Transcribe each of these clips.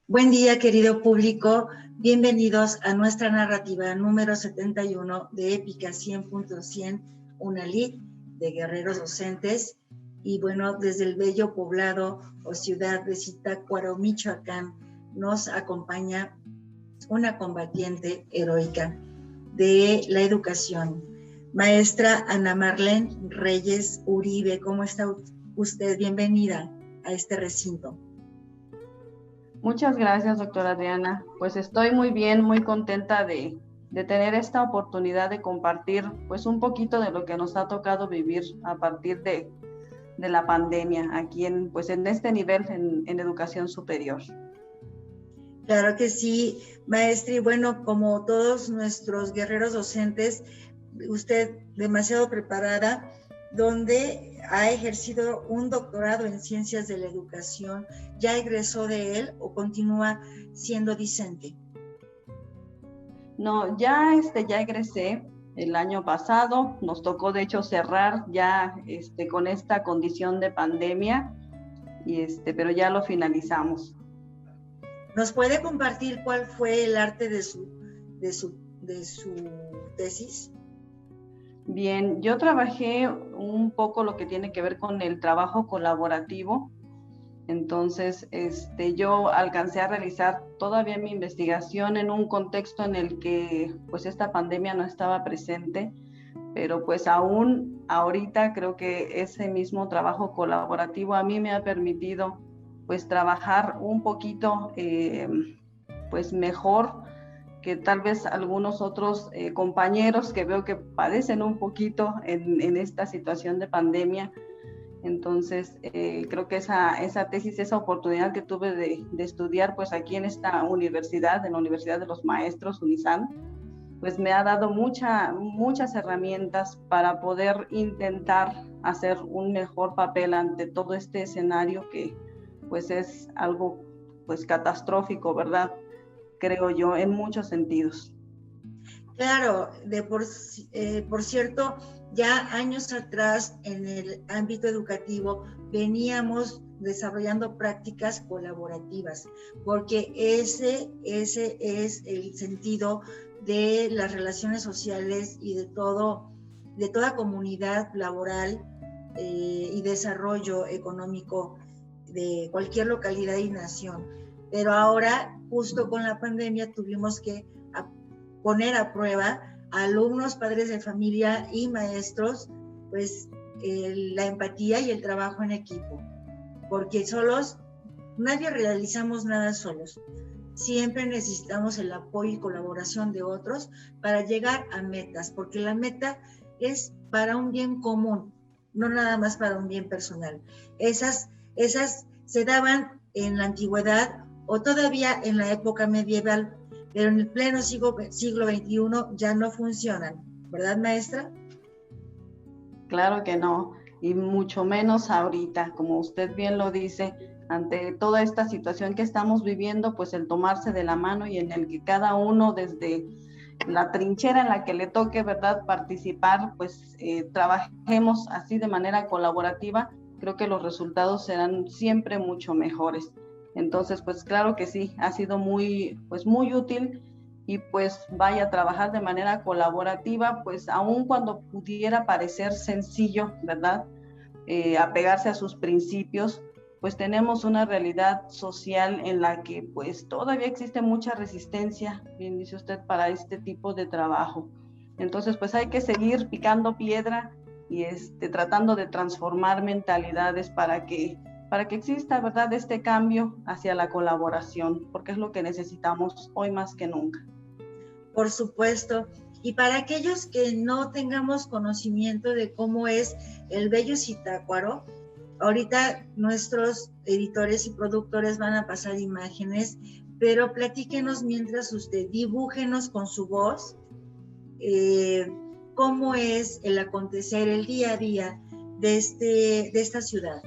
Buen día, querido público. Bienvenidos a nuestra narrativa número 71 de Épica 100.100, una lead de guerreros docentes. Y bueno, desde el bello poblado o ciudad de Zitácuaro, Michoacán, nos acompaña una combatiente heroica de la educación. Maestra Ana Marlene Reyes Uribe, ¿cómo está usted? Bienvenida a este recinto. Muchas gracias, doctora Adriana. Pues estoy muy bien, muy contenta de tener esta oportunidad de compartir pues un poquito de lo que nos ha tocado vivir a partir de la pandemia aquí en este nivel en educación superior. Claro que sí, maestra, y bueno, como todos nuestros guerreros docentes, usted demasiado preparada, donde ha ejercido un doctorado en ciencias de la educación. ¿Ya egresó de él o continúa siendo discente? No, ya egresé el año pasado. Nos tocó de hecho cerrar ya con esta condición de pandemia pero ya lo finalizamos. ¿Nos puede compartir cuál fue el arte de su tesis? Bien, yo trabajé un poco lo que tiene que ver con el trabajo colaborativo. Entonces, yo alcancé a realizar todavía mi investigación en un contexto en el que pues esta pandemia no estaba presente, pero pues aún ahorita creo que ese mismo trabajo colaborativo a mí me ha permitido pues trabajar un poquito pues mejor que tal vez algunos otros compañeros que veo que padecen un poquito en esta situación de pandemia. Entonces, creo que esa tesis, esa oportunidad que tuve de estudiar pues aquí en esta universidad, en la Universidad de los Maestros, UNISAN, pues me ha dado muchas herramientas para poder intentar hacer un mejor papel ante todo este escenario que pues es algo pues catastrófico, ¿verdad? Creo yo, en muchos sentidos. Claro, por cierto, ya años atrás en el ámbito educativo veníamos desarrollando prácticas colaborativas, porque ese es el sentido de las relaciones sociales y de toda comunidad laboral y desarrollo económico de cualquier localidad y nación. Pero ahora, justo con la pandemia, tuvimos que poner a prueba a alumnos, padres de familia y maestros, pues la empatía y el trabajo en equipo, porque solos nadie realizamos nada solos. Siempre necesitamos el apoyo y colaboración de otros para llegar a metas, porque la meta es para un bien común, no nada más para un bien personal. Esas se daban en la antigüedad o todavía en la época medieval, pero en el pleno siglo XXI ya no funcionan, ¿verdad, maestra? Claro que no, y mucho menos ahorita, como usted bien lo dice, ante toda esta situación que estamos viviendo, pues el tomarse de la mano y en el que cada uno desde la trinchera en la que le toque, ¿verdad?, participar, pues trabajemos así de manera colaborativa, creo que los resultados serán siempre mucho mejores. Entonces, pues claro que sí, ha sido muy útil y pues vaya a trabajar de manera colaborativa, pues aun cuando pudiera parecer sencillo, ¿verdad?, apegarse a sus principios, pues tenemos una realidad social en la que pues todavía existe mucha resistencia, bien dice usted, para este tipo de trabajo. Entonces pues hay que seguir picando piedra y tratando de transformar mentalidades para que exista, ¿verdad?, este cambio hacia la colaboración, porque es lo que necesitamos hoy más que nunca. Por supuesto. Y para aquellos que no tengamos conocimiento de cómo es el bello Zitácuaro, ahorita nuestros editores y productores van a pasar imágenes, pero platíquenos mientras usted, dibújenos con su voz cómo es el acontecer, el día a día de esta ciudad.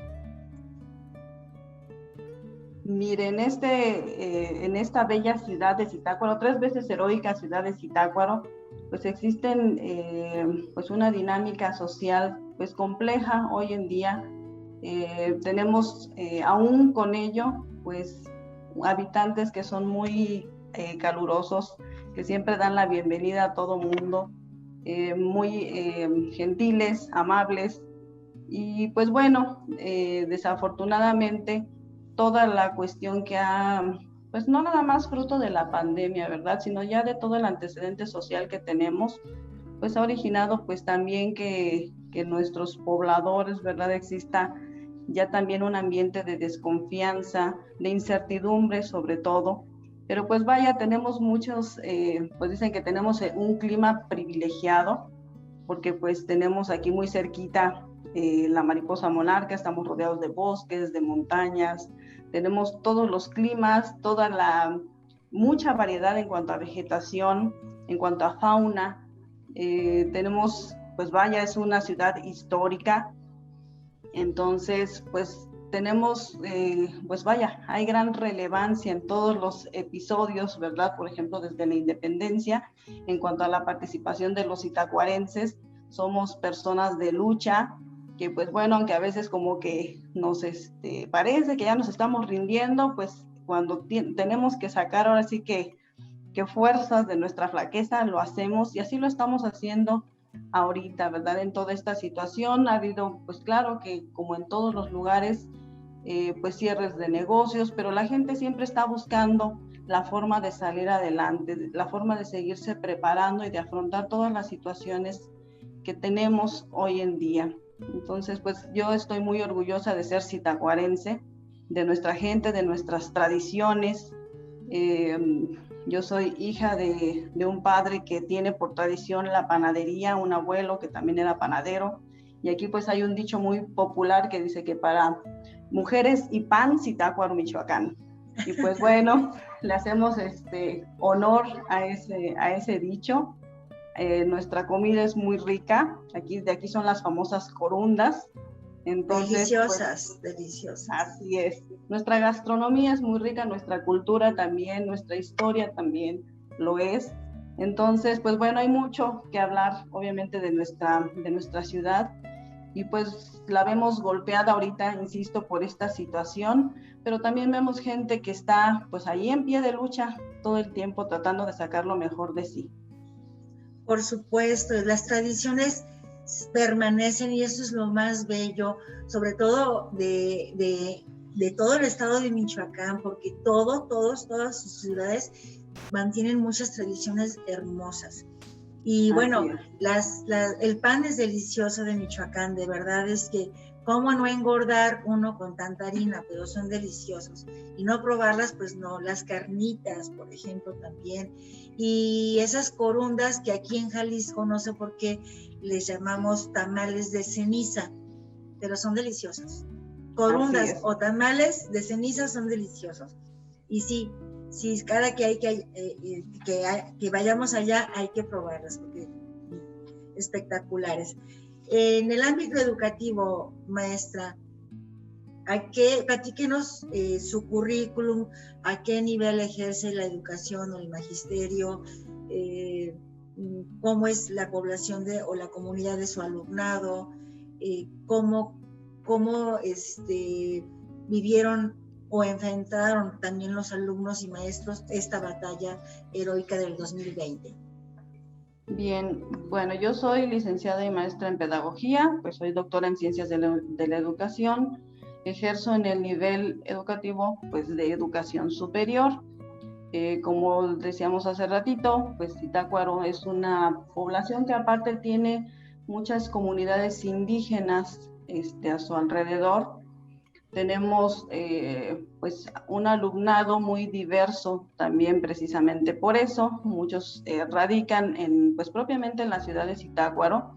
Miren, en esta bella ciudad de Zitácuaro, 3 veces heroica ciudad de Zitácuaro, pues existen pues una dinámica social pues compleja hoy en día. Tenemos aún con ello pues habitantes que son muy calurosos, que siempre dan la bienvenida a todo mundo, muy gentiles, amables. Y pues bueno, desafortunadamente toda la cuestión que ha, pues no nada más fruto de la pandemia, ¿verdad? Sino ya de todo el antecedente social que tenemos, pues ha originado pues también que nuestros pobladores, ¿verdad? Exista ya también un ambiente de desconfianza, de incertidumbre sobre todo. Pero pues vaya, tenemos muchos, pues dicen que tenemos un clima privilegiado, porque pues tenemos aquí muy cerquita la mariposa monarca, estamos rodeados de bosques, de montañas, tenemos todos los climas, mucha variedad en cuanto a vegetación, en cuanto a fauna. Tenemos, pues vaya, es una ciudad histórica, entonces pues tenemos, pues vaya, hay gran relevancia en todos los episodios, ¿verdad? Por ejemplo, desde la independencia, en cuanto a la participación de los itacuarenses, somos personas de lucha, que pues bueno, aunque a veces como que nos parece que ya nos estamos rindiendo, pues cuando tenemos que sacar ahora sí que fuerzas de nuestra flaqueza, lo hacemos, y así lo estamos haciendo ahorita, ¿verdad? En toda esta situación ha habido, pues claro que como en todos los lugares, pues cierres de negocios, pero la gente siempre está buscando la forma de salir adelante, la forma de seguirse preparando y de afrontar todas las situaciones que tenemos hoy en día. Entonces, pues yo estoy muy orgullosa de ser zitacuarense, de nuestra gente, de nuestras tradiciones. Yo soy hija de un padre que tiene por tradición la panadería, un abuelo que también era panadero, y aquí pues hay un dicho muy popular que dice que para mujeres y pan, Zitácuaro, Michoacán. Y pues bueno, le hacemos honor a ese dicho. Nuestra comida es muy rica, de aquí son las famosas corundas. Entonces, deliciosas, pues, deliciosas. Así es. Nuestra gastronomía es muy rica, nuestra cultura también, nuestra historia también lo es. Entonces, pues bueno, hay mucho que hablar, obviamente, de nuestra ciudad, y pues la vemos golpeada ahorita, insisto, por esta situación, pero también vemos gente que está pues ahí en pie de lucha todo el tiempo tratando de sacar lo mejor de sí. Por supuesto, las tradiciones permanecen y eso es lo más bello, sobre todo de todo el estado de Michoacán, porque todas sus ciudades mantienen muchas tradiciones hermosas. Y bueno, el pan es delicioso de Michoacán, de verdad es que cómo no engordar uno con tanta harina, pero son deliciosos. Y no probarlas, pues no, las carnitas, por ejemplo, también. Y esas corundas que aquí en Jalisco, no sé por qué, les llamamos tamales de ceniza, pero son deliciosos. Corundas o tamales de ceniza son deliciosos. Y sí, cada que vayamos allá hay que probarlas, porque espectaculares. En el ámbito educativo, maestra, platíquenos su currículum, a qué nivel ejerce la educación o el magisterio, cómo es la población o la comunidad de su alumnado, cómo vivieron o enfrentaron también los alumnos y maestros esta batalla heroica del 2020. Bien, bueno, yo soy licenciada y maestra en pedagogía, pues soy doctora en ciencias de la educación, ejerzo en el nivel educativo pues de educación superior. Como decíamos hace ratito, pues Zitácuaro es una población que aparte tiene muchas comunidades indígenas a su alrededor. Tenemos pues un alumnado muy diverso también, precisamente por eso muchos radican pues propiamente en la ciudad de Zitácuaro,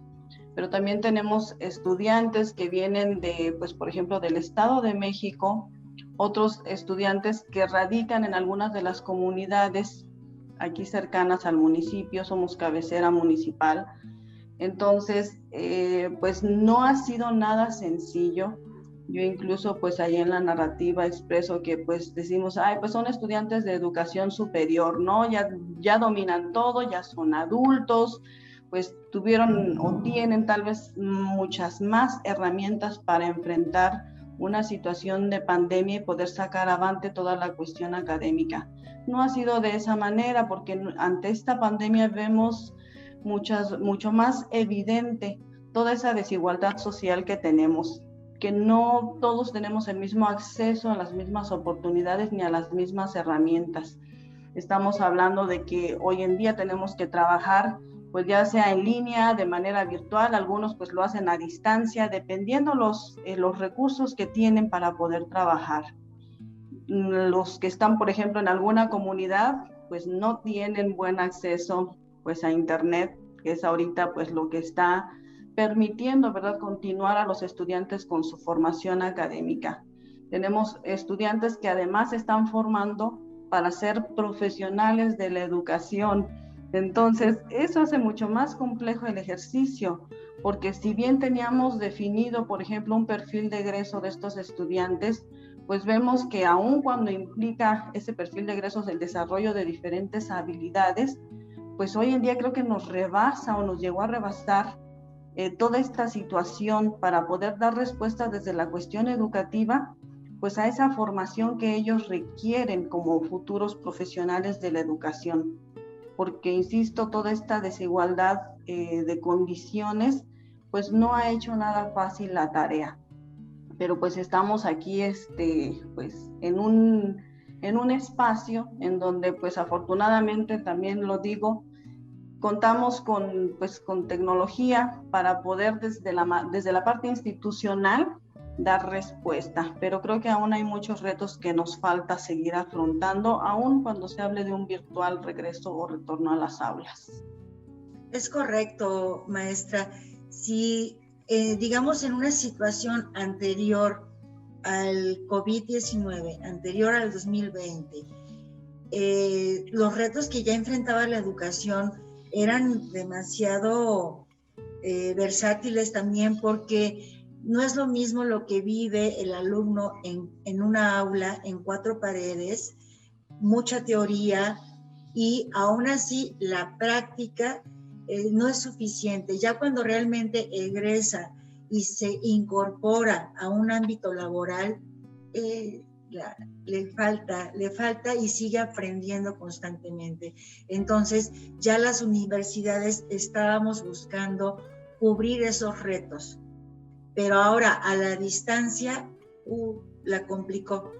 pero también tenemos estudiantes que vienen pues por ejemplo del Estado de México, otros estudiantes que radican en algunas de las comunidades aquí cercanas al municipio, somos cabecera municipal. Entonces pues no ha sido nada sencillo. Yo incluso pues ahí en la narrativa expreso que pues decimos, pues son estudiantes de educación superior, ¿no? Ya dominan todo, ya son adultos, pues tuvieron o tienen tal vez muchas más herramientas para enfrentar una situación de pandemia y poder sacar avante toda la cuestión académica. No ha sido de esa manera, porque ante esta pandemia vemos mucho más evidente toda esa desigualdad social que tenemos, que no todos tenemos el mismo acceso a las mismas oportunidades ni a las mismas herramientas. Estamos hablando de que hoy en día tenemos que trabajar, pues ya sea en línea, de manera virtual, algunos pues lo hacen a distancia, dependiendo los recursos que tienen para poder trabajar. Los que están, por ejemplo, en alguna comunidad, pues no tienen buen acceso pues a internet, que es ahorita pues lo que está permitiendo, ¿verdad?, continuar a los estudiantes con su formación académica. Tenemos estudiantes que además se están formando para ser profesionales de la educación. Entonces, eso hace mucho más complejo el ejercicio, porque si bien teníamos definido, por ejemplo, un perfil de egreso de estos estudiantes, pues vemos que aun cuando implica ese perfil de egresos el desarrollo de diferentes habilidades, pues hoy en día creo que nos rebasa o nos llegó a rebasar toda esta situación para poder dar respuesta desde la cuestión educativa, pues a esa formación que ellos requieren como futuros profesionales de la educación. Porque, insisto, toda esta desigualdad de condiciones, pues no ha hecho nada fácil la tarea. Pero pues estamos aquí, pues en un espacio en donde, pues afortunadamente, también lo digo, contamos con tecnología para poder desde la parte institucional dar respuesta, pero creo que aún hay muchos retos que nos falta seguir afrontando, aún cuando se hable de un virtual regreso o retorno a las aulas. Es correcto, maestra. Si, digamos, en una situación anterior al COVID-19, anterior al 2020, los retos que ya enfrentaba la educación eran demasiado versátiles también, porque no es lo mismo lo que vive el alumno en una aula, en 4 paredes, mucha teoría, y aún así la práctica no es suficiente. Ya cuando realmente egresa y se incorpora a un ámbito laboral, le falta y sigue aprendiendo constantemente. Entonces, ya las universidades estábamos buscando cubrir esos retos, pero ahora a la distancia la complicó,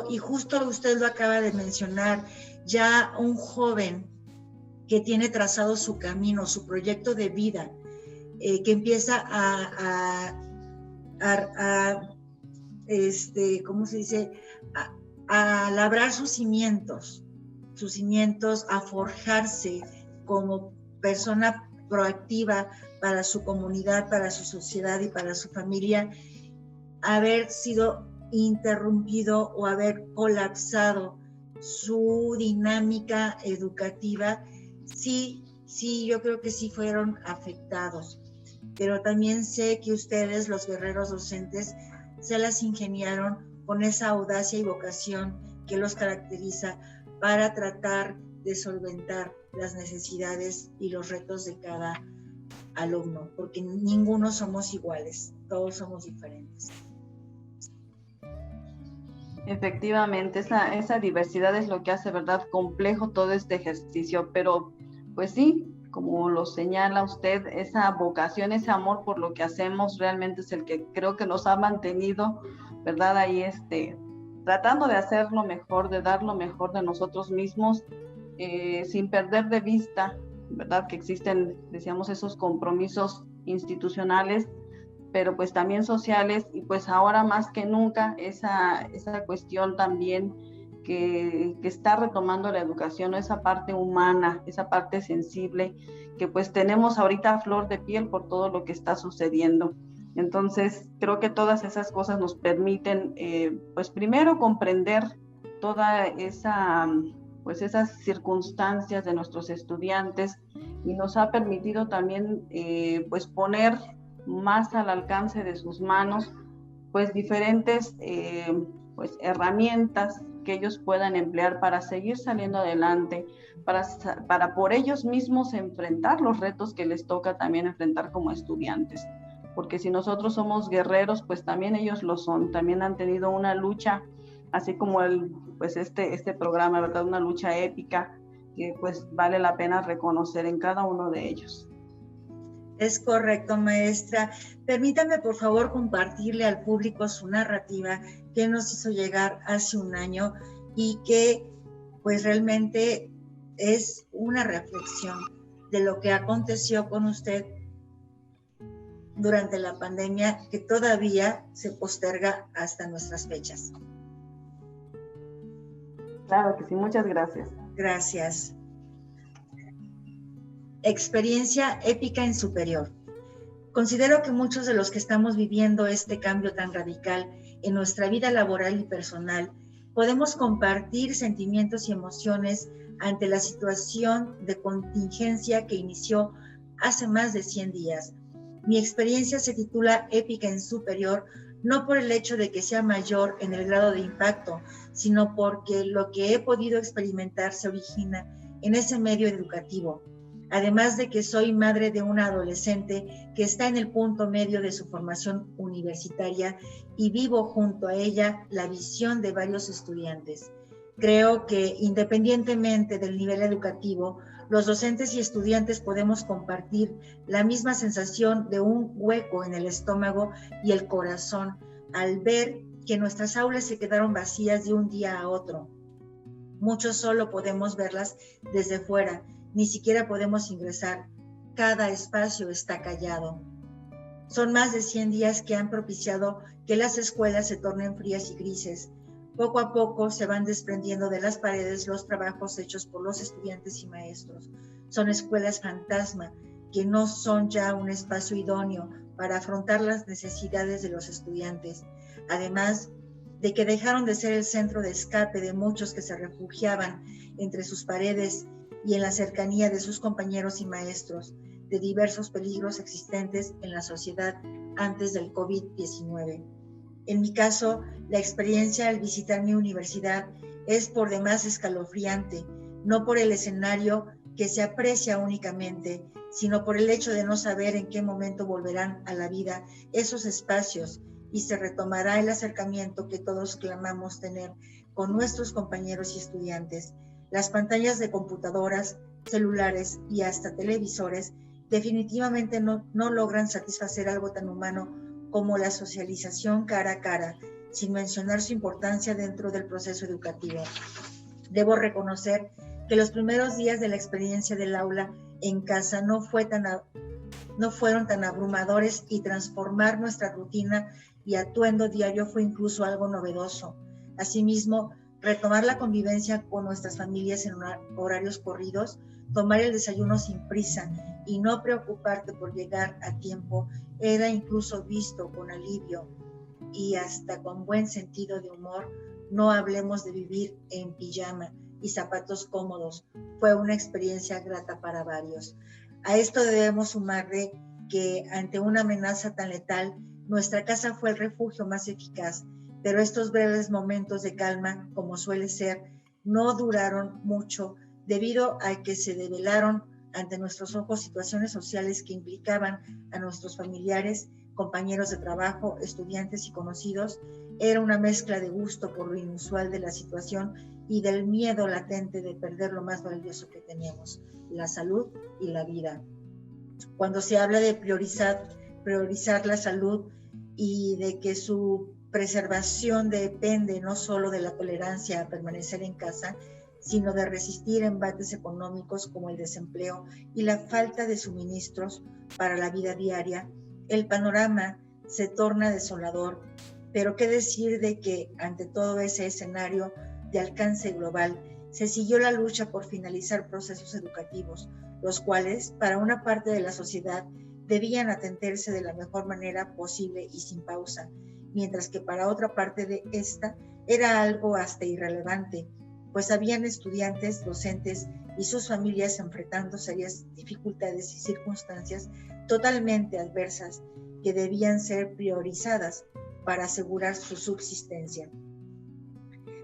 y justo usted lo acaba de mencionar. Ya un joven que tiene trazado su camino, su proyecto de vida, que empieza ¿cómo se dice? A labrar sus cimientos, a forjarse como persona proactiva para su comunidad, para su sociedad y para su familia, haber sido interrumpido o haber colapsado su dinámica educativa, sí, yo creo que sí fueron afectados. Pero también sé que ustedes, los guerreros docentes, se las ingeniaron con esa audacia y vocación que los caracteriza para tratar de solventar las necesidades y los retos de cada alumno, porque ninguno somos iguales, todos somos diferentes. Efectivamente, esa diversidad es lo que hace, ¿verdad?, complejo todo este ejercicio, pero pues sí, como lo señala usted, esa vocación, ese amor por lo que hacemos realmente es el que creo que nos ha mantenido, ¿verdad?, ahí tratando de hacer lo mejor, de dar lo mejor de nosotros mismos, sin perder de vista, ¿verdad?, que existen, decíamos, esos compromisos institucionales, pero pues también sociales, y pues ahora más que nunca esa cuestión también que está retomando la educación, esa parte humana, esa parte sensible que pues tenemos ahorita a flor de piel por todo lo que está sucediendo. Entonces creo que todas esas cosas nos permiten pues primero comprender toda esas circunstancias de nuestros estudiantes, y nos ha permitido también pues poner más al alcance de sus manos pues diferentes pues herramientas que ellos puedan emplear para seguir saliendo adelante, para por ellos mismos enfrentar los retos que les toca también enfrentar como estudiantes, porque si nosotros somos guerreros, pues también ellos lo son, también han tenido una lucha, así como este programa, ¿verdad? Una lucha épica que pues vale la pena reconocer en cada uno de ellos. Es correcto, maestra. Permítame, por favor, compartirle al público su narrativa que nos hizo llegar hace un año y que, pues, realmente es una reflexión de lo que aconteció con usted durante la pandemia, que todavía se posterga hasta nuestras fechas. Claro que sí, muchas gracias. Gracias. Experiencia épica en superior. Considero que muchos de los que estamos viviendo este cambio tan radical en nuestra vida laboral y personal, podemos compartir sentimientos y emociones ante la situación de contingencia que inició hace más de 100 días. Mi experiencia se titula Épica en Superior, no por el hecho de que sea mayor en el grado de impacto, sino porque lo que he podido experimentar se origina en ese medio educativo. Además de que soy madre de una adolescente que está en el punto medio de su formación universitaria y vivo junto a ella la visión de varios estudiantes. Creo que independientemente del nivel educativo, los docentes y estudiantes podemos compartir la misma sensación de un hueco en el estómago y el corazón al ver que nuestras aulas se quedaron vacías de un día a otro. Muchos solo podemos verlas desde fuera, ni siquiera podemos ingresar. Cada espacio está callado. Son más de 100 días que han propiciado que las escuelas se tornen frías y grises. Poco a poco se van desprendiendo de las paredes los trabajos hechos por los estudiantes y maestros. Son escuelas fantasma que no son ya un espacio idóneo para afrontar las necesidades de los estudiantes. Además de que dejaron de ser el centro de escape de muchos que se refugiaban entre sus paredes y en la cercanía de sus compañeros y maestros, de diversos peligros existentes en la sociedad antes del COVID-19. En mi caso, la experiencia al visitar mi universidad es por demás escalofriante, no por el escenario que se aprecia únicamente, sino por el hecho de no saber en qué momento volverán a la vida esos espacios y se retomará el acercamiento que todos clamamos tener con nuestros compañeros y estudiantes. Las pantallas de computadoras, celulares y hasta televisores definitivamente no logran satisfacer algo tan humano como la socialización cara a cara, sin mencionar su importancia dentro del proceso educativo. Debo reconocer que los primeros días de la experiencia del aula en casa no fueron tan abrumadores y transformar nuestra rutina y atuendo diario fue incluso algo novedoso. Asimismo, retomar la convivencia con nuestras familias en horarios corridos, tomar el desayuno sin prisa y no preocuparte por llegar a tiempo era incluso visto con alivio y hasta con buen sentido de humor. No hablemos de vivir en pijama y zapatos cómodos. Fue una experiencia grata para varios. A esto debemos sumarle que ante una amenaza tan letal, nuestra casa fue el refugio más eficaz, pero estos breves momentos de calma, como suele ser, no duraron mucho debido a que se develaron ante nuestros ojos situaciones sociales que implicaban a nuestros familiares, compañeros de trabajo, estudiantes y conocidos. Era una mezcla de gusto por lo inusual de la situación y del miedo latente de perder lo más valioso que teníamos, la salud y la vida. Cuando se habla de priorizar la salud y de que su preservación depende no solo de la tolerancia a permanecer en casa, sino de resistir embates económicos como el desempleo y la falta de suministros para la vida diaria, el panorama se torna desolador. Pero qué decir de que ante todo ese escenario de alcance global, se siguió la lucha por finalizar procesos educativos, los cuales, para una parte de la sociedad, debían atenderse de la mejor manera posible y sin pausa, mientras que para otra parte de esta era algo hasta irrelevante, pues habían estudiantes, docentes y sus familias enfrentando serias dificultades y circunstancias totalmente adversas que debían ser priorizadas para asegurar su subsistencia.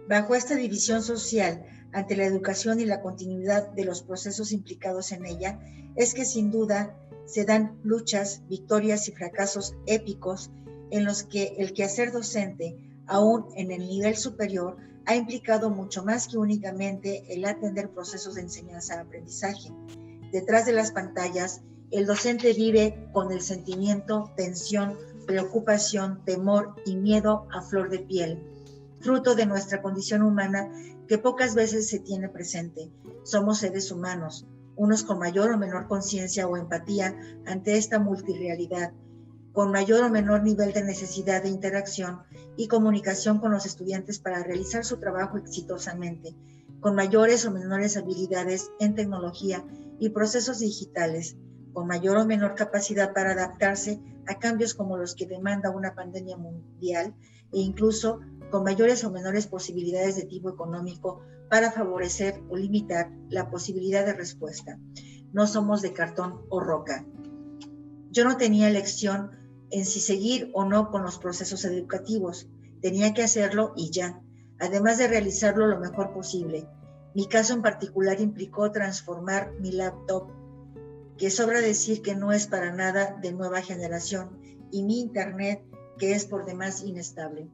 Bajo esta división social, ante la educación y la continuidad de los procesos implicados en ella es que sin duda se dan luchas, victorias y fracasos épicos en los que el quehacer docente, aún en el nivel superior, ha implicado mucho más que únicamente el atender procesos de enseñanza-aprendizaje. Detrás de las pantallas, el docente vive con el sentimiento, tensión, preocupación, temor y miedo a flor de piel, fruto de nuestra condición humana que pocas veces se tiene presente. Somos seres humanos, unos con mayor o menor conciencia o empatía ante esta multirrealidad, con mayor o menor nivel de necesidad de interacción y comunicación con los estudiantes para realizar su trabajo exitosamente, con mayores o menores habilidades en tecnología y procesos digitales, con mayor o menor capacidad para adaptarse a cambios como los que demanda una pandemia mundial e incluso con mayores o menores posibilidades de tipo económico para favorecer o limitar la posibilidad de respuesta. No somos de cartón o roca. Yo no tenía elección en si seguir o no con los procesos educativos. Tenía que hacerlo y ya, además de realizarlo lo mejor posible. Mi caso en particular implicó transformar mi laptop, que sobra decir que no es para nada de nueva generación, y mi internet, que es por demás inestable,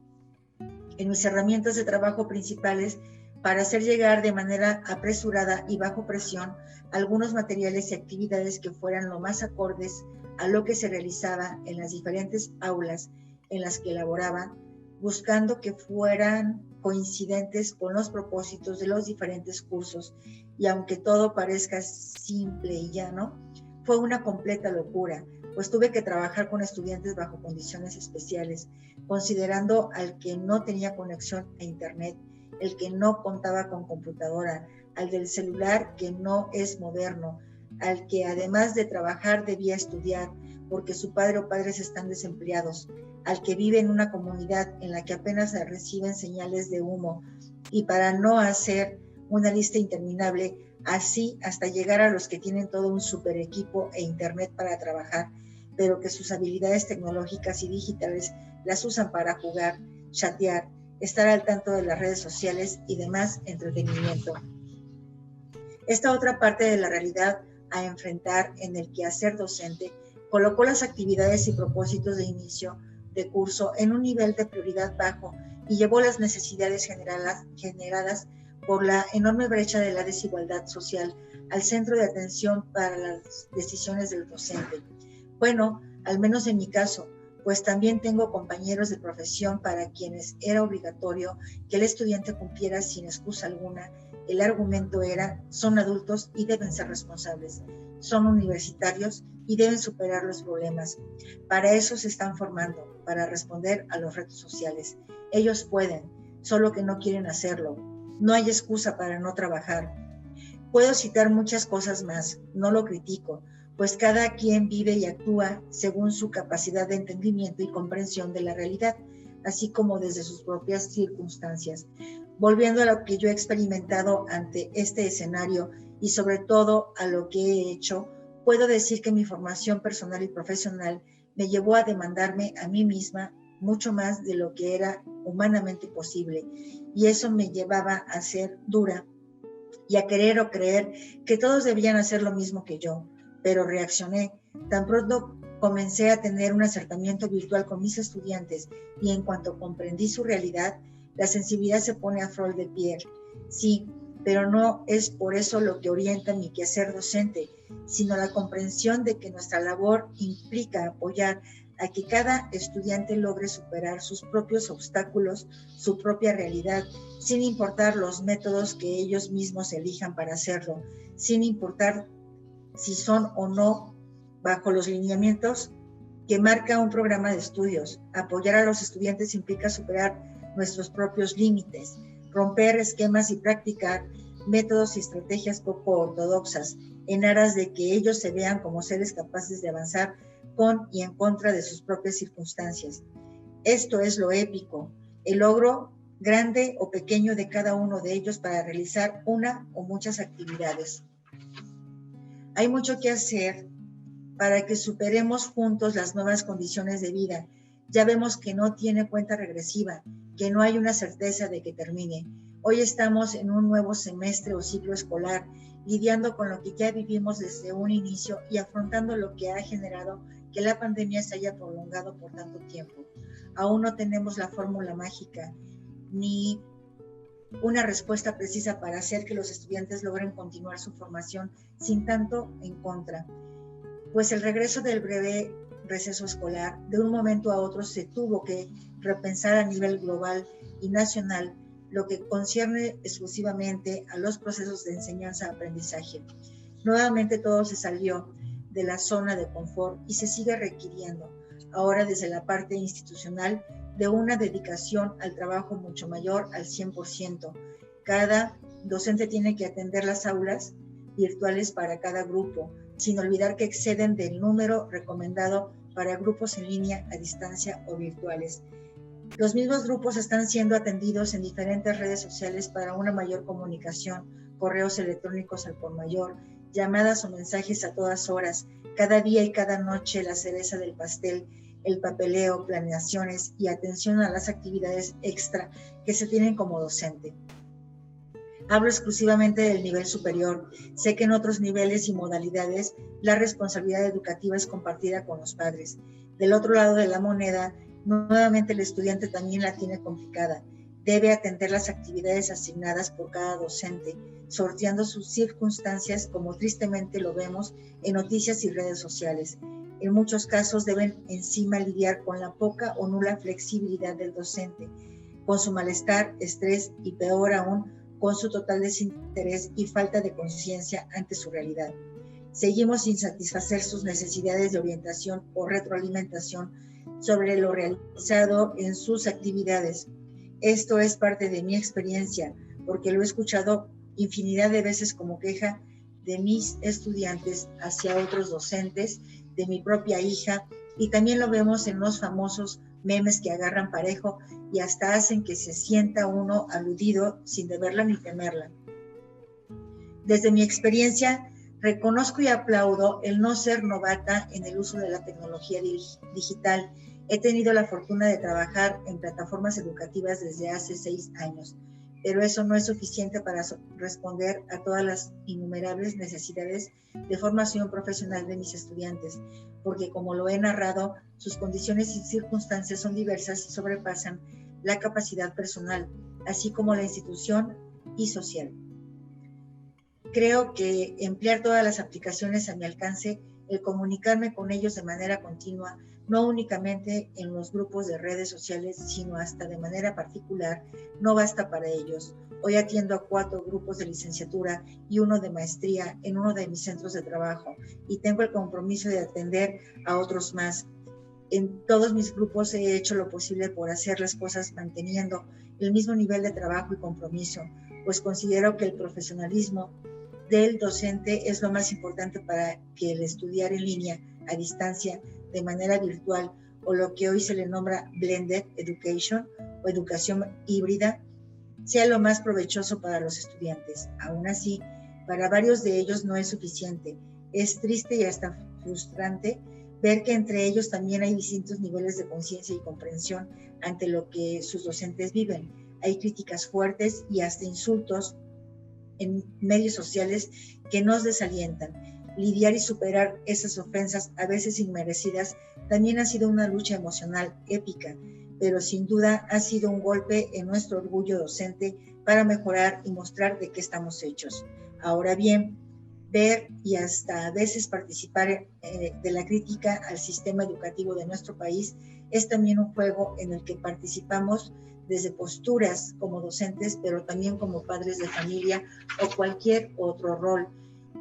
en mis herramientas de trabajo principales para hacer llegar de manera apresurada y bajo presión algunos materiales y actividades que fueran lo más acordes a lo que se realizaba en las diferentes aulas en las que elaboraba, buscando que fueran coincidentes con los propósitos de los diferentes cursos. Y aunque todo parezca simple y llano, fue una completa locura, pues tuve que trabajar con estudiantes bajo condiciones especiales, considerando al que no tenía conexión a internet, el que no contaba con computadora, al del celular que no es moderno, al que además de trabajar debía estudiar porque su padre o padres están desempleados, al que vive en una comunidad en la que apenas se reciben señales de humo, y para no hacer una lista interminable, así hasta llegar a los que tienen todo un super equipo e internet para trabajar, pero que sus habilidades tecnológicas y digitales las usan para jugar, chatear, estar al tanto de las redes sociales y demás entretenimiento. Esta otra parte de la realidad a enfrentar en el quehacer docente colocó las actividades y propósitos de inicio de curso en un nivel de prioridad bajo y llevó las necesidades generadas por la enorme brecha de la desigualdad social al centro de atención para las decisiones del docente. Bueno, al menos en mi caso, pues también tengo compañeros de profesión para quienes era obligatorio que el estudiante cumpliera sin excusa alguna. El argumento era: son adultos y deben ser responsables, son universitarios y deben superar los problemas. Para eso se están formando, para responder a los retos sociales. Ellos pueden, solo que no quieren hacerlo. No hay excusa para no trabajar. Puedo citar muchas cosas más, no lo critico, pues cada quien vive y actúa según su capacidad de entendimiento y comprensión de la realidad, así como desde sus propias circunstancias. Volviendo a lo que yo he experimentado ante este escenario y sobre todo a lo que he hecho, puedo decir que mi formación personal y profesional me llevó a demandarme a mí misma mucho más de lo que era humanamente posible, y eso me llevaba a ser dura y a querer o creer que todos debían hacer lo mismo que yo, pero reaccioné. Tan pronto comencé a tener un acercamiento virtual con mis estudiantes y en cuanto comprendí su realidad, la sensibilidad se pone a flor de piel. Sí, pero no es por eso lo que orienta mi quehacer docente, sino la comprensión de que nuestra labor implica apoyar a que cada estudiante logre superar sus propios obstáculos, su propia realidad, sin importar los métodos que ellos mismos elijan para hacerlo, sin importar si son o no bajo los lineamientos que marca un programa de estudios. Apoyar a los estudiantes implica superar nuestros propios límites, romper esquemas y practicar métodos y estrategias poco ortodoxas en aras de que ellos se vean como seres capaces de avanzar con y en contra de sus propias circunstancias. Esto es lo épico, el logro grande o pequeño de cada uno de ellos para realizar una o muchas actividades. Hay mucho que hacer para que superemos juntos las nuevas condiciones de vida. Ya vemos que no tiene cuenta regresiva, que no hay una certeza de que termine. Hoy estamos en un nuevo semestre o ciclo escolar, lidiando con lo que ya vivimos desde un inicio y afrontando lo que ha generado que la pandemia se haya prolongado por tanto tiempo. Aún no tenemos la fórmula mágica ni una respuesta precisa para hacer que los estudiantes logren continuar su formación sin tanto en contra, pues el regreso del breve receso escolar de un momento a otro se tuvo que repensar a nivel global y nacional lo que concierne exclusivamente a los procesos de enseñanza-aprendizaje. Nuevamente todo se salió de la zona de confort y se sigue requiriendo, ahora desde la parte institucional, de una dedicación al trabajo mucho mayor al 100%. Cada docente tiene que atender las aulas virtuales para cada grupo, sin olvidar que exceden del número recomendado para grupos en línea, a distancia o virtuales. Los mismos grupos están siendo atendidos en diferentes redes sociales para una mayor comunicación, correos electrónicos al por mayor, llamadas o mensajes a todas horas, cada día y cada noche la cereza del pastel, el papeleo, planeaciones y atención a las actividades extra que se tienen como docente. Hablo exclusivamente del nivel superior. Sé que en otros niveles y modalidades la responsabilidad educativa es compartida con los padres. Del otro lado de la moneda, nuevamente el estudiante también la tiene complicada. Debe atender las actividades asignadas por cada docente, sorteando sus circunstancias como tristemente lo vemos en noticias y redes sociales. En muchos casos deben encima lidiar con la poca o nula flexibilidad del docente, con su malestar, estrés y peor aún, con su total desinterés y falta de conciencia ante su realidad. Seguimos sin satisfacer sus necesidades de orientación o retroalimentación sobre lo realizado en sus actividades. Esto es parte de mi experiencia, porque lo he escuchado infinidad de veces como queja de mis estudiantes hacia otros docentes, de mi propia hija, y también lo vemos en los famosos memes que agarran parejo y hasta hacen que se sienta uno aludido sin deberla ni temerla. Desde mi experiencia, reconozco y aplaudo el no ser novata en el uso de la tecnología digital. He tenido la fortuna de trabajar en plataformas educativas desde hace 6 años, pero eso no es suficiente para responder a todas las innumerables necesidades de formación profesional de mis estudiantes, porque como lo he narrado, sus condiciones y circunstancias son diversas y sobrepasan la capacidad personal, así como la institución y social. Creo que emplear todas las aplicaciones a mi alcance, el comunicarme con ellos de manera continua, no únicamente en los grupos de redes sociales, sino hasta de manera particular, no basta para ellos. Hoy atiendo a 4 grupos de licenciatura y 1 de maestría en uno de mis centros de trabajo y tengo el compromiso de atender a otros más. En todos mis grupos he hecho lo posible por hacer las cosas manteniendo el mismo nivel de trabajo y compromiso, pues considero que el profesionalismo del docente es lo más importante para que el estudiar en línea, a distancia, de manera virtual, o lo que hoy se le nombra blended education o educación híbrida, sea lo más provechoso para los estudiantes. Aún así, para varios de ellos no es suficiente. Es triste y hasta frustrante ver que entre ellos también hay distintos niveles de conciencia y comprensión ante lo que sus docentes viven. Hay críticas fuertes y hasta insultos en medios sociales que nos desalientan. Lidiar y superar esas ofensas, a veces inmerecidas, también ha sido una lucha emocional épica, pero sin duda ha sido un golpe en nuestro orgullo docente para mejorar y mostrar de qué estamos hechos. Ahora bien, ver y hasta a veces participar de la crítica al sistema educativo de nuestro país es también un juego en el que participamos desde posturas como docentes, pero también como padres de familia o cualquier otro rol.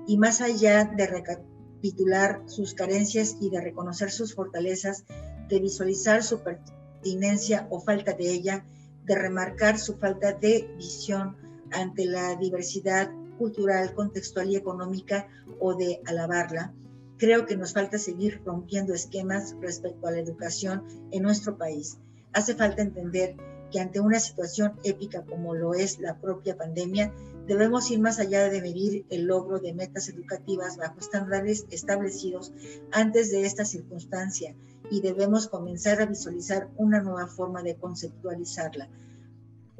Y más allá de recapitular sus carencias y de reconocer sus fortalezas, de visualizar su pertinencia o falta de ella, de remarcar su falta de visión ante la diversidad cultural, contextual y económica, o de alabarla, creo que nos falta seguir rompiendo esquemas respecto a la educación en nuestro país. Hace falta entender que ante una situación épica como lo es la propia pandemia, debemos ir más allá de medir el logro de metas educativas bajo estándares establecidos antes de esta circunstancia y debemos comenzar a visualizar una nueva forma de conceptualizarla.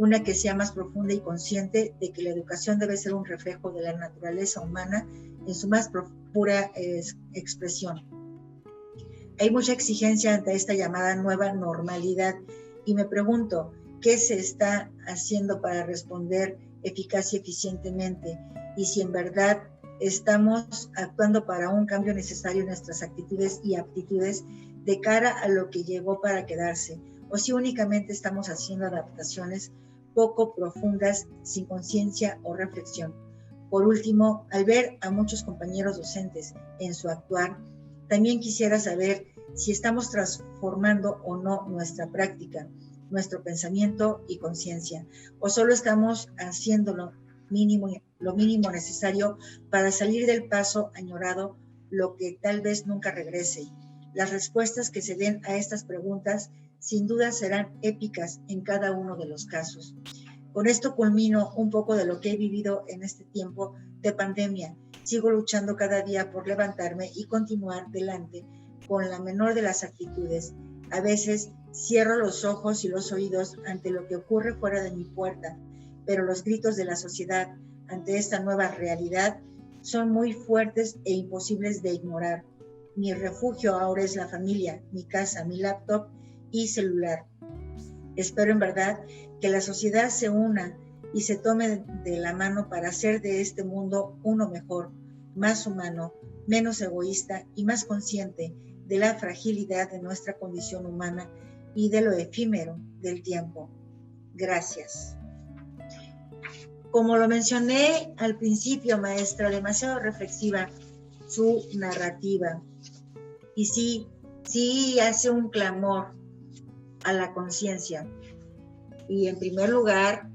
una que sea más profunda y consciente de que la educación debe ser un reflejo de la naturaleza humana en su más pura expresión. Hay mucha exigencia ante esta llamada nueva normalidad y me pregunto, ¿qué se está haciendo para responder eficaz y eficientemente? Y si en verdad estamos actuando para un cambio necesario en nuestras actitudes y aptitudes de cara a lo que llegó para quedarse, o si únicamente estamos haciendo adaptaciones poco profundas, sin conciencia o reflexión. Por último, al ver a muchos compañeros docentes en su actuar, también quisiera saber si estamos transformando o no nuestra práctica, nuestro pensamiento y conciencia, o solo estamos haciendo lo mínimo necesario para salir del paso añorado, lo que tal vez nunca regrese. Las respuestas que se den a estas preguntas sin duda serán épicas en cada uno de los casos. Con esto culmino un poco de lo que he vivido en este tiempo de pandemia. Sigo luchando cada día por levantarme y continuar delante con la menor de las actitudes. A veces cierro los ojos y los oídos ante lo que ocurre fuera de mi puerta, pero los gritos de la sociedad ante esta nueva realidad son muy fuertes e imposibles de ignorar. Mi refugio ahora es la familia, mi casa, mi laptop y celular. Espero en verdad que la sociedad se una y se tome de la mano para hacer de este mundo uno mejor, más humano, menos egoísta y más consciente de la fragilidad de nuestra condición humana y de lo efímero del tiempo. Gracias. Como lo mencioné al principio, maestra, demasiado reflexiva su narrativa. Y sí hace un clamor a la conciencia. Y en primer lugar,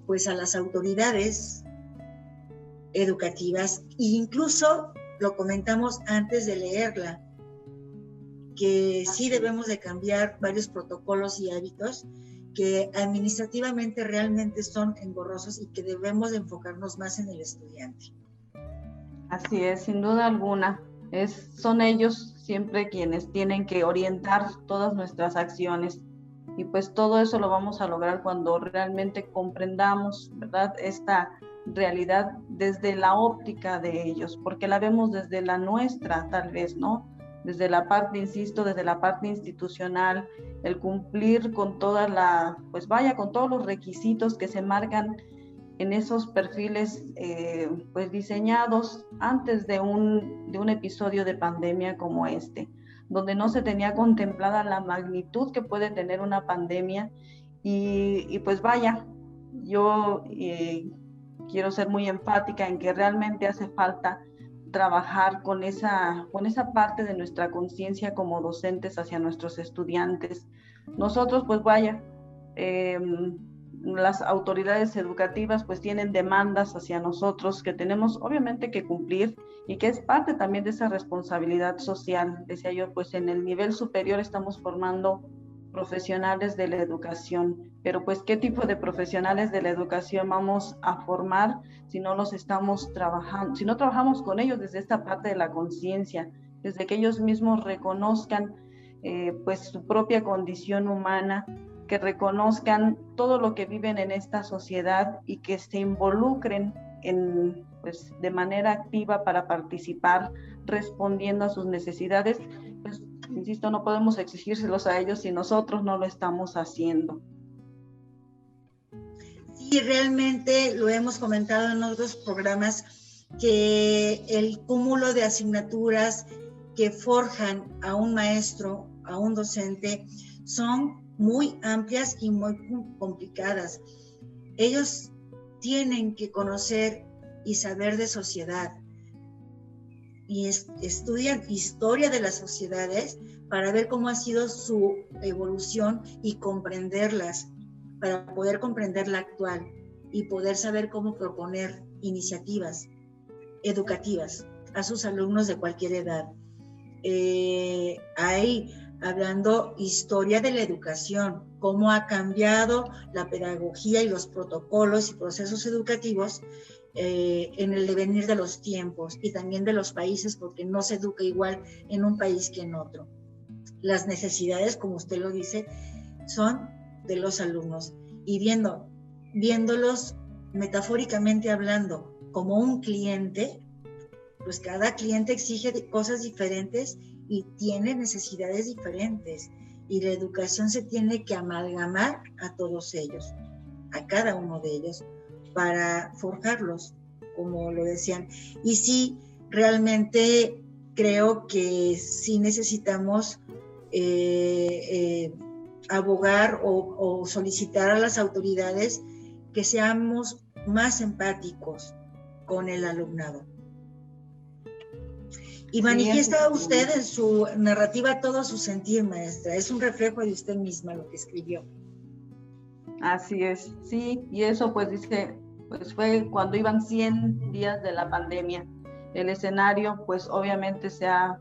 pues a las autoridades educativas, e incluso lo comentamos antes de leerla, que sí debemos de cambiar varios protocolos y hábitos que administrativamente realmente son engorrosos y que debemos de enfocarnos más en el estudiante. Así es, sin duda alguna. Son ellos siempre quienes tienen que orientar todas nuestras acciones y pues todo eso lo vamos a lograr cuando realmente comprendamos, ¿verdad?, esta realidad desde la óptica de ellos, porque la vemos desde la nuestra, tal vez, ¿no? Desde la parte, insisto, desde la parte institucional, el cumplir con con todos los requisitos que se marcan en esos perfiles pues diseñados antes de un episodio de pandemia como este, donde no se tenía contemplada la magnitud que puede tener una pandemia y pues vaya, yo quiero ser muy enfática en que realmente hace falta trabajar con esa parte de nuestra conciencia como docentes hacia nuestros estudiantes. Nosotros pues vaya, las autoridades educativas pues tienen demandas hacia nosotros que tenemos obviamente que cumplir y que es parte también de esa responsabilidad social. Decía yo, pues en el nivel superior estamos formando profesionales de la educación, pero pues ¿qué tipo de profesionales de la educación vamos a formar si no los estamos trabajando, si no trabajamos con ellos desde esta parte de la conciencia, desde que ellos mismos reconozcan pues su propia condición humana, que reconozcan todo lo que viven en esta sociedad y que se involucren pues, de manera activa para participar respondiendo a sus necesidades? Pues, insisto, no podemos exigírselos a ellos si nosotros no lo estamos haciendo. Sí, realmente lo hemos comentado en otros programas, que el cúmulo de asignaturas que forjan a un maestro, a un docente, son muy amplias y muy complicadas. Ellos tienen que conocer y saber de sociedad y estudian historia de las sociedades para ver cómo ha sido su evolución y comprenderlas, para poder comprender la actual y poder saber cómo proponer iniciativas educativas a sus alumnos de cualquier edad. Hay hablando historia de la educación, cómo ha cambiado la pedagogía y los protocolos y procesos educativos en el devenir de los tiempos y también de los países, porque no se educa igual en un país que en otro. Las necesidades, como usted lo dice, son de los alumnos. y viéndolos metafóricamente hablando como un cliente, pues cada cliente exige cosas diferentes y tiene necesidades diferentes, y la educación se tiene que amalgamar a todos ellos, a cada uno de ellos, para forjarlos, como lo decían. Y sí, realmente creo que sí necesitamos abogar o solicitar a las autoridades que seamos más empáticos con el alumnado. Y manifiesta usted en su narrativa todo su sentir, maestra. Es un reflejo de usted misma lo que escribió. Así es, sí, y eso pues dice, pues fue cuando iban 100 días de la pandemia. El escenario pues obviamente se ha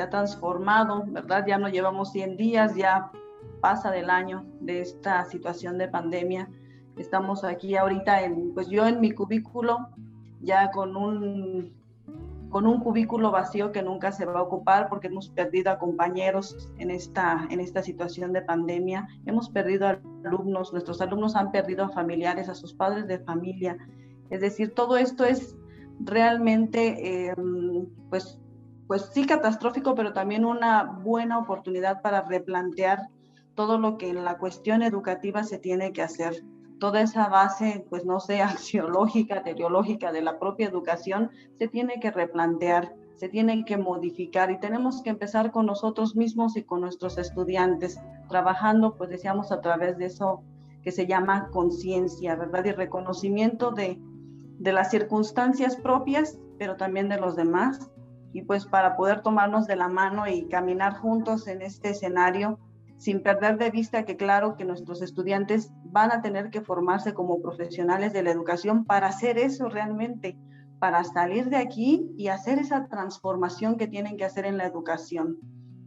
transformado, ¿verdad? Ya no llevamos 100 días, ya pasa del año de esta situación de pandemia. Estamos aquí ahorita, pues yo en mi cubículo, ya con un cubículo vacío que nunca se va a ocupar porque hemos perdido a compañeros en esta situación de pandemia, hemos perdido a alumnos, nuestros alumnos han perdido a familiares, a sus padres de familia. Es decir, todo esto es realmente, pues sí catastrófico, pero también una buena oportunidad para replantear todo lo que en la cuestión educativa se tiene que hacer. Toda esa base, pues no sé, axiológica, teleológica de la propia educación, se tiene que replantear, se tiene que modificar y tenemos que empezar con nosotros mismos y con nuestros estudiantes, trabajando, pues decíamos, a través de eso que se llama conciencia, ¿verdad? Y reconocimiento de las circunstancias propias, pero también de los demás, y pues para poder tomarnos de la mano y caminar juntos en este escenario, sin perder de vista que claro que nuestros estudiantes van a tener que formarse como profesionales de la educación para hacer eso realmente, para salir de aquí y hacer esa transformación que tienen que hacer en la educación.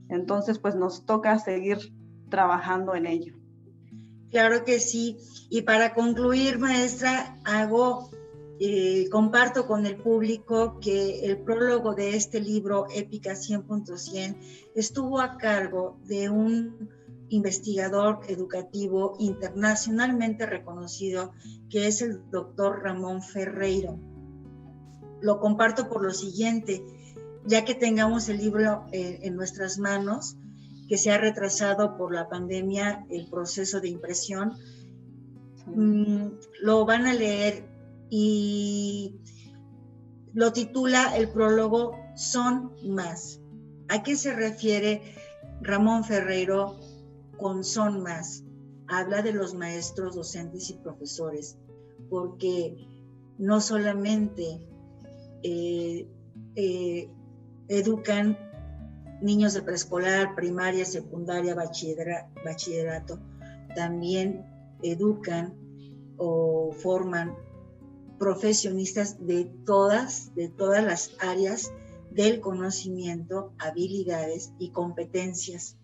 Entonces, pues nos toca seguir trabajando en ello. Claro que sí. Y para concluir, maestra, comparto con el público que el prólogo de este libro, Épica 100.100, estuvo a cargo de un investigador educativo internacionalmente reconocido, que es el doctor Ramón Ferreiro. Lo comparto por lo siguiente: ya que tengamos el libro en nuestras manos, que se ha retrasado por la pandemia el proceso de impresión, lo van a leer y lo titula el prólogo Son Más. ¿A qué se refiere Ramón Ferreiro con son más? Habla de los maestros, docentes y profesores, porque no solamente educan niños de preescolar, primaria, secundaria, bachillerato, también educan o forman profesionistas de todas las áreas del conocimiento, habilidades y competencias,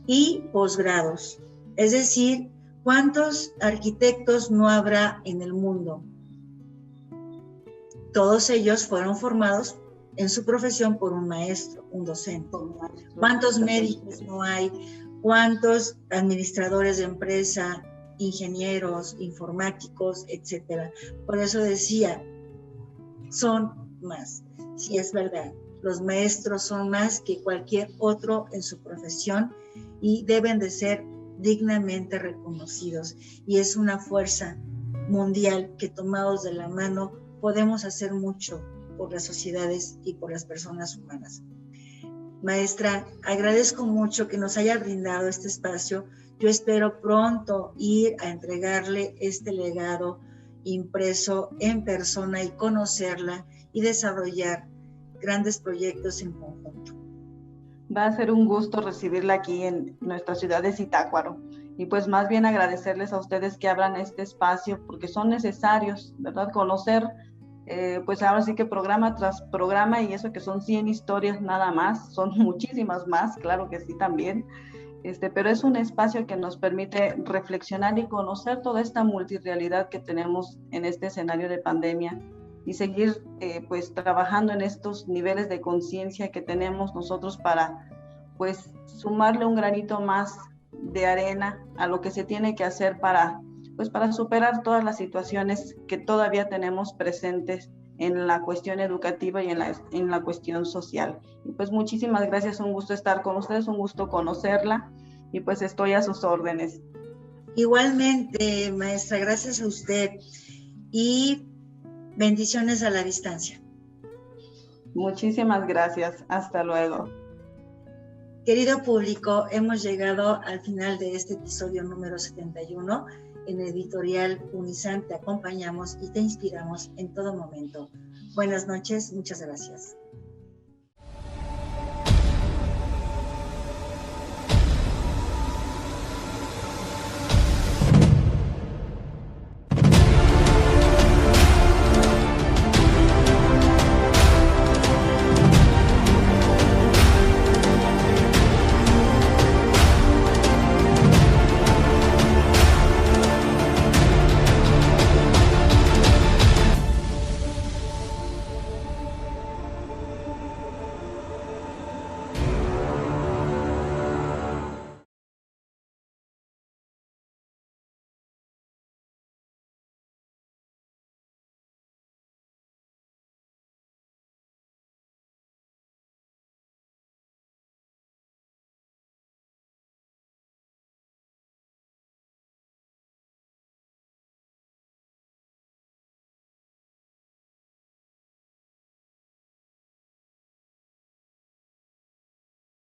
y posgrados. Es decir, ¿cuántos arquitectos no habrá en el mundo? Todos ellos fueron formados en su profesión por un maestro, un docente. ¿Cuántos médicos no hay? ¿Cuántos administradores de empresa, ingenieros, informáticos, etcétera? Por eso decía, son más. Sí, es verdad, los maestros son más que cualquier otro en su profesión y deben de ser dignamente reconocidos. Y es una fuerza mundial que, tomados de la mano, podemos hacer mucho por las sociedades y por las personas humanas. Maestra, agradezco mucho que nos haya brindado este espacio. Yo espero pronto ir a entregarle este legado impreso en persona y conocerla y desarrollar grandes proyectos en conjunto. Va a ser un gusto recibirla aquí en nuestra ciudad de Zitácuaro. Y pues más bien agradecerles a ustedes que abran este espacio, porque son necesarios, ¿verdad? Conocer, pues ahora sí que programa tras programa, y eso que son 100 historias nada más, son muchísimas más, claro que sí también, pero es un espacio que nos permite reflexionar y conocer toda esta multirrealidad que tenemos en este escenario de pandemia y seguir pues trabajando en estos niveles de conciencia que tenemos nosotros para pues sumarle un granito más de arena a lo que se tiene que hacer para superar todas las situaciones que todavía tenemos presentes en la cuestión educativa y en la cuestión social. Y pues muchísimas gracias, un gusto estar con ustedes, un gusto conocerla y pues estoy a sus órdenes. Igualmente, maestra, gracias a usted y bendiciones a la distancia. Muchísimas gracias, hasta luego. Querido público, hemos llegado al final de este episodio número 71. En Editorial Unisan te acompañamos y te inspiramos en todo momento. Buenas noches, muchas gracias.